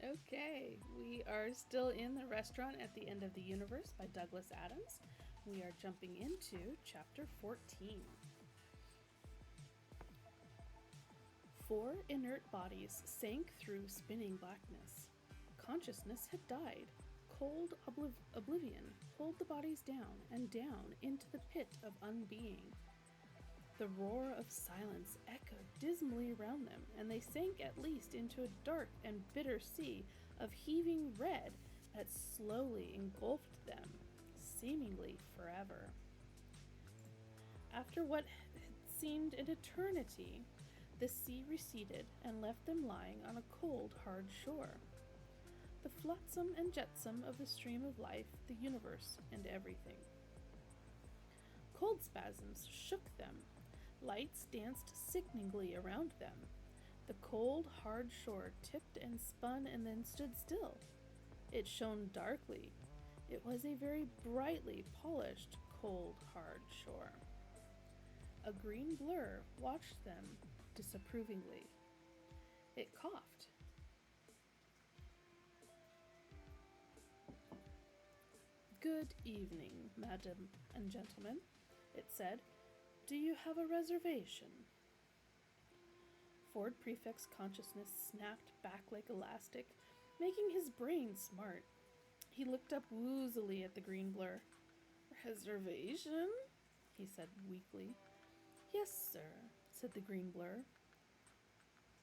Okay, we are still in The Restaurant at the End of the Universe by Douglas Adams. We are jumping into chapter 14. 4 inert bodies sank through spinning blackness. Consciousness had died. Cold oblivion pulled the bodies down and down into the pit of unbeing. The roar of silence echoed dismally around them, and they sank at least into a dark and bitter sea of heaving red that slowly engulfed them, seemingly forever. After what had seemed an eternity, the sea receded and left them lying on a cold, hard shore. The flotsam and jetsam of the stream of life, the universe, and everything. Cold spasms shook them. Lights danced sickeningly around them. The cold, hard shore tipped and spun and then stood still. It shone darkly. It was a very brightly polished, cold, hard shore. A green blur watched them disapprovingly. It coughed. "Good evening, madam and gentlemen," it said. "Do you have a reservation?" Ford Prefect's consciousness snapped back like elastic, making his brain smart. He looked up woozily at the green blur. "Reservation?" he said weakly. "Yes, sir," said the green blur.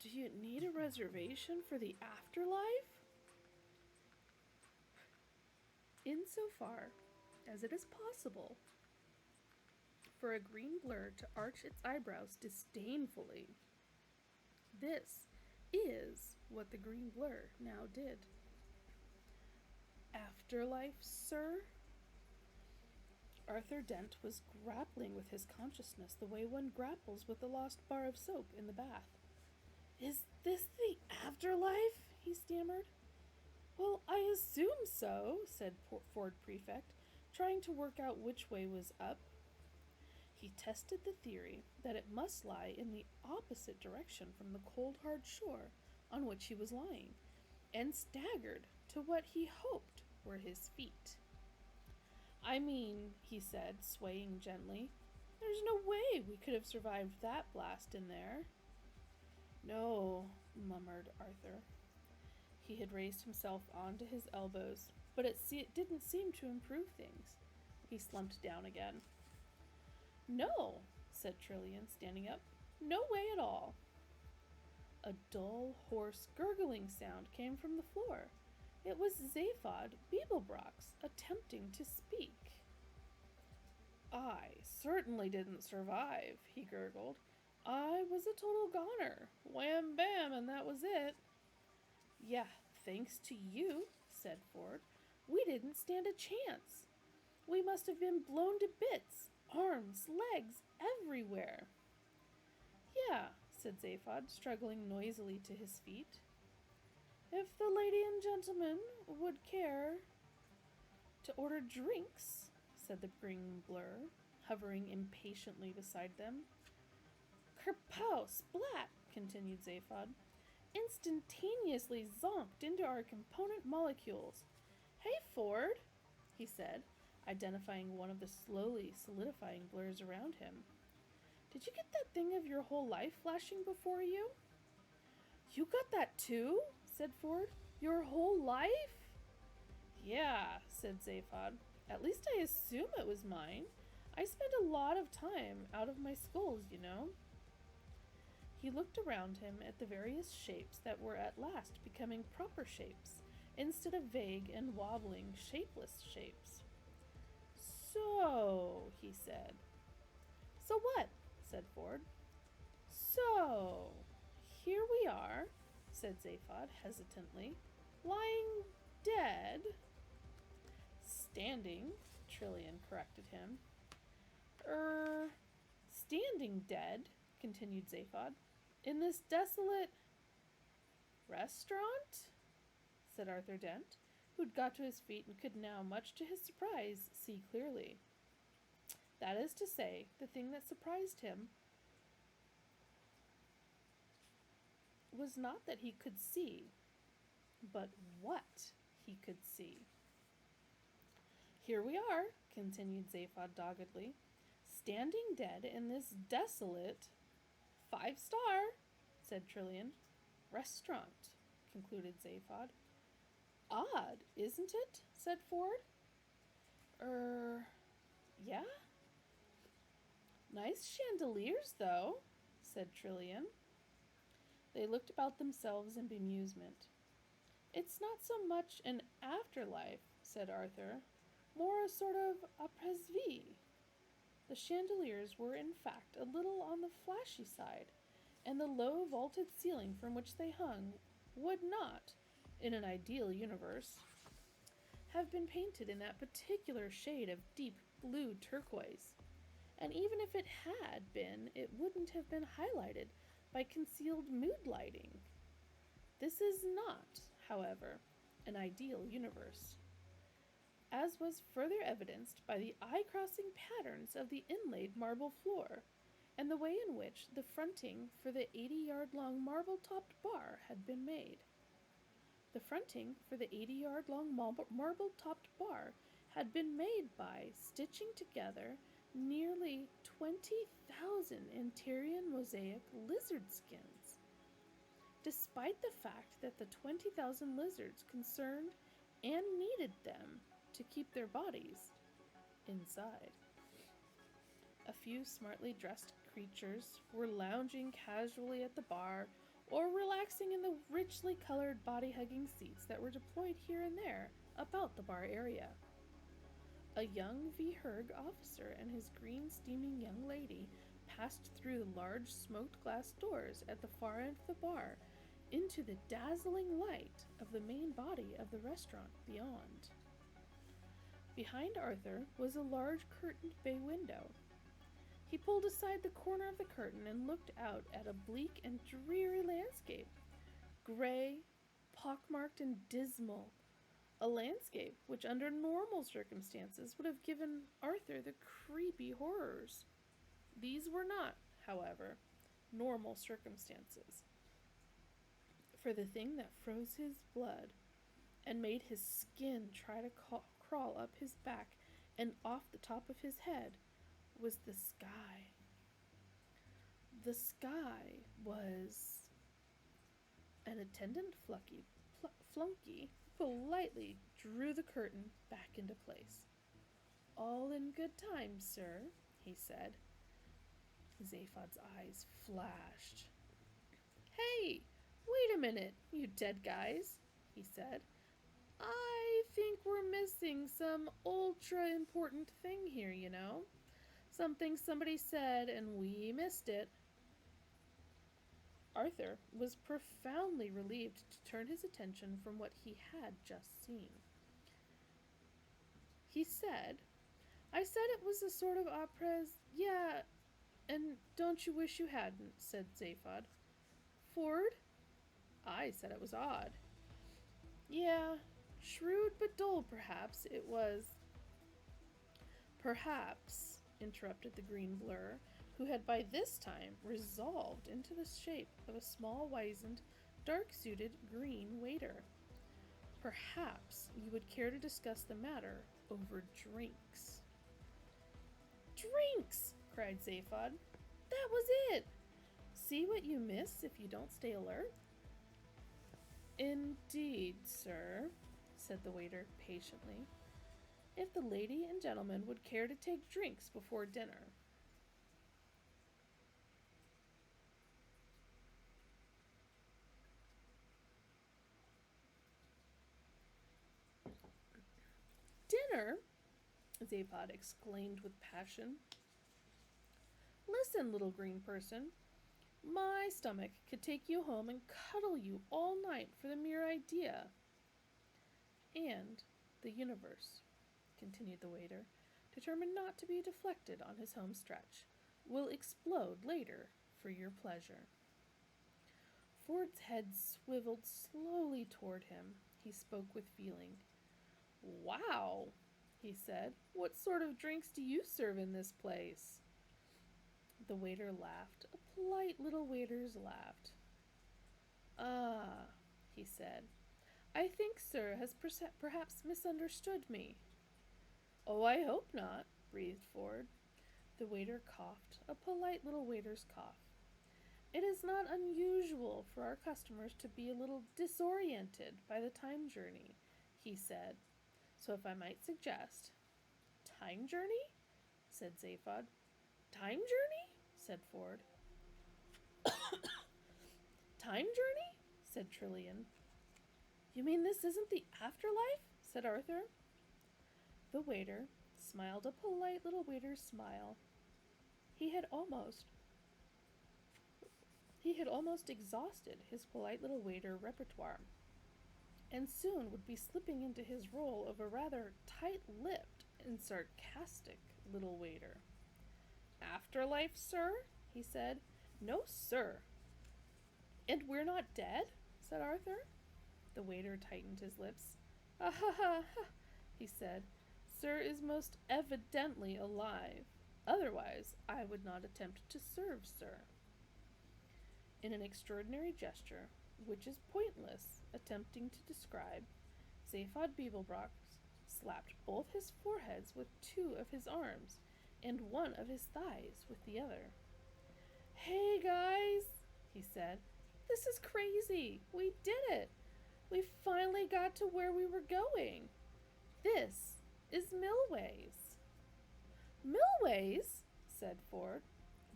"Do you need a reservation for the afterlife?" Insofar as it is possible for a green blur to arch its eyebrows disdainfully, this is what the green blur now did. "Afterlife, sir?" Arthur Dent was grappling with his consciousness the way one grapples with the lost bar of soap in the bath. "Is this the afterlife?" he stammered. "Well, I assume so," said Ford Prefect, trying to work out which way was up. He tested the theory that it must lie in the opposite direction from the cold, hard shore on which he was lying, and staggered to what he hoped were his feet. "I mean," he said, swaying gently, "there's no way we could have survived that blast in there." "No," murmured Arthur. He had raised himself onto his elbows, but it didn't seem to improve things. He slumped down again. "No," said Trillian, standing up. "No way at all." A dull, hoarse, gurgling sound came from the floor. It was Zaphod Beeblebrox attempting to speak. "I certainly didn't survive," he gurgled. "I was a total goner. Wham bam, and that was it." "Yeah, thanks to you," said Ford. "We didn't stand a chance. We must have been blown to bits. Arms, legs, everywhere." "Yeah," said Zaphod, struggling noisily to his feet. "If the lady and gentleman would care to order drinks," said the green blur, hovering impatiently beside them. "Kerpow, splat," continued Zaphod. "Instantaneously zonked into our component molecules. Hey, Ford," he said, identifying one of the slowly solidifying blurs around him. "Did you get that thing of your whole life flashing before you?" "You got that too?" said Ford. "Your whole life?" "Yeah," said Zaphod. "At least I assume it was mine. I spend a lot of time out of my skulls, you know." He looked around him at the various shapes that were at last becoming proper shapes, instead of vague and wobbling, shapeless shapes. "So," he said. "So what?" said Ford. "So, here we are," said Zaphod hesitantly, "lying dead." "Standing," Trillian corrected him. Standing dead," continued Zaphod, "in this desolate restaurant?" said Arthur Dent, who'd got to his feet and could now, much to his surprise, see clearly. That is to say, the thing that surprised him was not that he could see, but what he could see. Here we are, continued Zaphod doggedly, standing dead in this desolate 5-star, said Trillian. Restaurant, concluded Zaphod. Odd, isn't it? Said Ford. Yeah? Nice chandeliers, though, said Trillian. They looked about themselves in bemusement. It's not so much an afterlife, said Arthur, more a sort of après-vie. The chandeliers were in fact a little on the flashy side, and the low vaulted ceiling from which they hung would not, in an ideal universe, have been painted in that particular shade of deep blue turquoise. And even if it had been, it wouldn't have been highlighted by concealed mood lighting. This is not, however, an ideal universe, as was further evidenced by the eye-crossing patterns of the inlaid marble floor, and the way in which the fronting for the 80-yard-long marble-topped bar had been made. The fronting for the 80-yard-long marble-topped bar had been made by stitching together nearly 20,000 Antarian mosaic lizard skins, despite the fact that the 20,000 lizards concerned and needed them to keep their bodies inside. A few smartly dressed creatures were lounging casually at the bar or relaxing in the richly colored body-hugging seats that were deployed here and there about the bar area. A young Vherg officer and his green steaming young lady passed through the large smoked glass doors at the far end of the bar into the dazzling light of the main body of the restaurant beyond. Behind Arthur was a large curtained bay window. He pulled aside the corner of the curtain and looked out at a bleak and dreary landscape, gray, pockmarked, and dismal. A landscape which under normal circumstances would have given Arthur the creepy horrors. These were not, however, normal circumstances. For the thing that froze his blood and made his skin try to crawl up his back and off the top of his head was the sky. The sky was... An attendant flunky politely drew the curtain back into place. All in good time, sir, he said. Zaphod's eyes flashed. Hey, wait a minute, you dead guys, he said. I think we're missing some ultra-important thing here, you know? Something somebody said and we missed it. Arthur was profoundly relieved to turn his attention from what he had just seen. He said, I said it was a sort of après, yeah, and don't you wish you hadn't, said Zaphod. Ford? I said it was odd. Yeah, shrewd but dull, perhaps. It was... Perhaps, interrupted the green blur, who had by this time resolved into the shape of a small, wizened, dark-suited green waiter. Perhaps you would care to discuss the matter over drinks. Drinks! Cried Zaphod. That was it! See what you miss if you don't stay alert? Indeed, sir, said the waiter patiently. If the lady and gentleman would care to take drinks before dinner. Dinner? Zaphod exclaimed with passion. Listen, little green person. My stomach could take you home and cuddle you all night for the mere idea. And the universe, continued the waiter, determined not to be deflected on his home stretch, will explode later for your pleasure. Ford's head swiveled slowly toward him. He spoke with feeling. Wow, he said. What sort of drinks do you serve in this place? The waiter laughed. A polite little waiter's laughed. Ah, he said. I think sir has perhaps misunderstood me. Oh, I hope not, breathed Ford. The waiter coughed, a polite little waiter's cough. It is not unusual for our customers to be a little disoriented by the time journey, he said. So if I might suggest. Time journey? Said Zaphod. Time journey? Said Ford. Time journey? Said Trillian. You mean this isn't the afterlife? Said Arthur. The waiter smiled a polite little waiter's smile. He had almost exhausted his polite little waiter repertoire, and soon would be slipping into his role of a rather tight-lipped and sarcastic little waiter. Afterlife, sir? He said. No, sir. And we're not dead? Said Arthur. The waiter tightened his lips. Ah ha ha ha, he said. Sir is most evidently alive. Otherwise, I would not attempt to serve, sir. In an extraordinary gesture, which is pointless, attempting to describe, Zaphod Beeblebrox slapped both his foreheads with two of his arms, and one of his thighs with the other. Hey, guys, he said. This is crazy. We did it. We finally got to where we were going. This is Millways. Millways? Said Ford.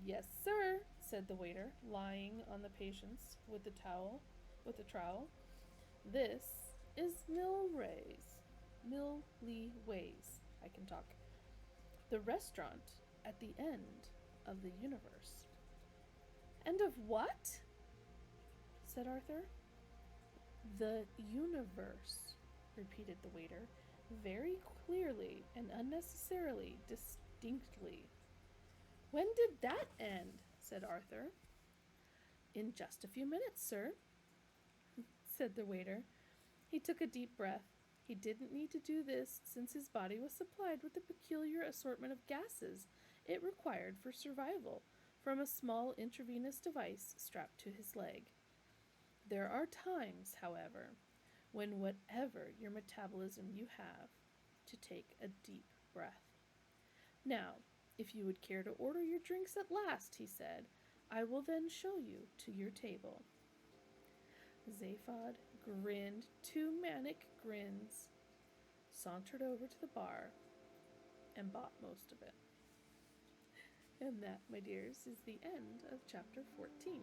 Yes, sir, said the waiter, lying on the patient's with the trowel. This is Millway Ways. I can talk. The restaurant at the end of the universe. End of what? Said Arthur. The universe, repeated the waiter, very clearly and unnecessarily distinctly. When did that end? Said Arthur. In just a few minutes, sir, said the waiter. He took a deep breath. He didn't need to do this since his body was supplied with the peculiar assortment of gases it required for survival from a small intravenous device strapped to his leg. There are times, however, when whatever your metabolism you have, to take a deep breath. Now, if you would care to order your drinks at last, he said, I will then show you to your table. Zaphod grinned two manic grins, sauntered over to the bar, and bought most of it. And that, my dears, is the end of chapter 14.